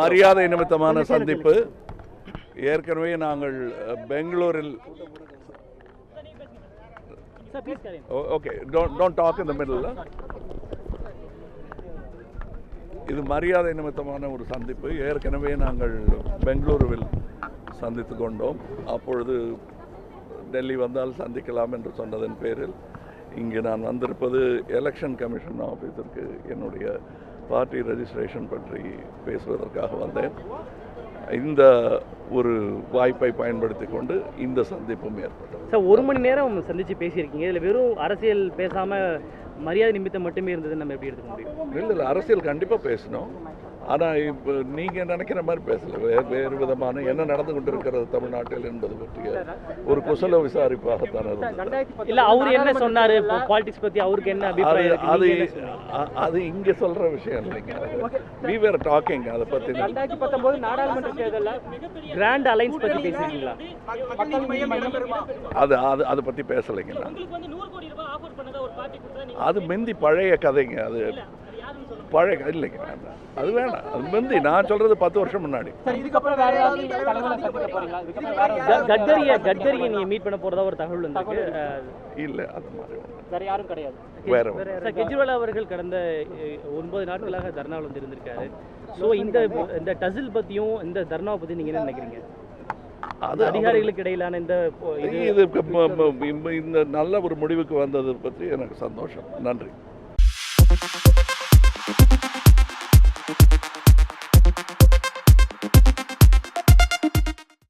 மரியாதை நிமித்தமான சந்திப்பு. ஏற்கனவே நாங்கள் பெங்களூரில் okay don't talk in the middle. இது மரியாதை நிமித்தமான ஒரு சந்திப்பு. ஏற்கனவே நாங்கள் பெங்களூருவில் சந்தித்து கொண்டோம். அப்பொழுது டெல்லி வந்தால் சந்திக்கலாம் என்று சொன்னதன் பேரில் இங்கே நான் வந்திருப்பது எலெக்ஷன் கமிஷன் ஆஃபீஸருக்கு என்னுடைய பார்ட்டி ரெஜிஸ்ட்ரேஷன் பற்றி பேசுவதற்காக வந்தேன். இந்த ஒரு வாய்ப்பை பயன்படுத்தி கொண்டு இந்த சந்திப்பும் ஏற்பட்டது. சார், 1 மணி நேரம் சந்தித்து பேசியிருக்கீங்க. இதில் வெறும் அரசியல் பேசாமல் மரியாதை நிமித்தம் மட்டுமே இருந்ததுன்னு நம்ம எப்படி எடுத்துக்க முடியும்? இல்லை, அரசியல் கண்டிப்பாக பேசணும். ஆனால் இப்போ நீங்கள் நினைக்கிற மாதிரி பேசலை. வேறு விதமான என்ன நடந்து கொண்டிருக்கிறது தமிழ்நாட்டில் என்பது பற்றிய ஒரு குசல விசாரிப்பாகத்தான் இருந்தது. இல்லை, அவர் என்ன சொன்னார் பாலிடிக்ஸ் பற்றி, அவருக்கு என்ன அபிப்பிராயம்? அது இங்கே சொல்கிற விஷயம் இல்லைங்க. we were talking அதை பற்றி. 2019 நாடாளுமன்ற தேர்தலில் கிராண்ட் அலைன்ஸ் பற்றி பேசுறீங்களா? அதை பற்றி பேசலைங்க. அது மெந்தி பழைய கதைங்க. அது பழைய இல்லைங்க, வேண்டாம். அது வேணாம். அது மெந்தி. நான் சொல்றது 10 வருஷம் முன்னாடி. கட்கரியை நீங்க மீட் பண்ண போறதா ஒரு தகவல் வந்திருக்கு. இல்ல, அது மாதிரி வேற யாரும் கிடையாது. வேற கெஜ்ரிவால் அவர்கள் கடந்த 9 நாட்களாக தர்ணாவில் வந்து இருந்திருக்காரு. ஸோ இந்த டசில் பத்தியும் இந்த தர்ணாவை பத்தி நீங்க என்ன நினைக்கிறீங்க? அது அதிகாரிகளுக்கு இடையிலான இந்த நல்ல ஒரு முடிவுக்கு வந்தது பற்றி எனக்கு சந்தோஷம். நன்றி.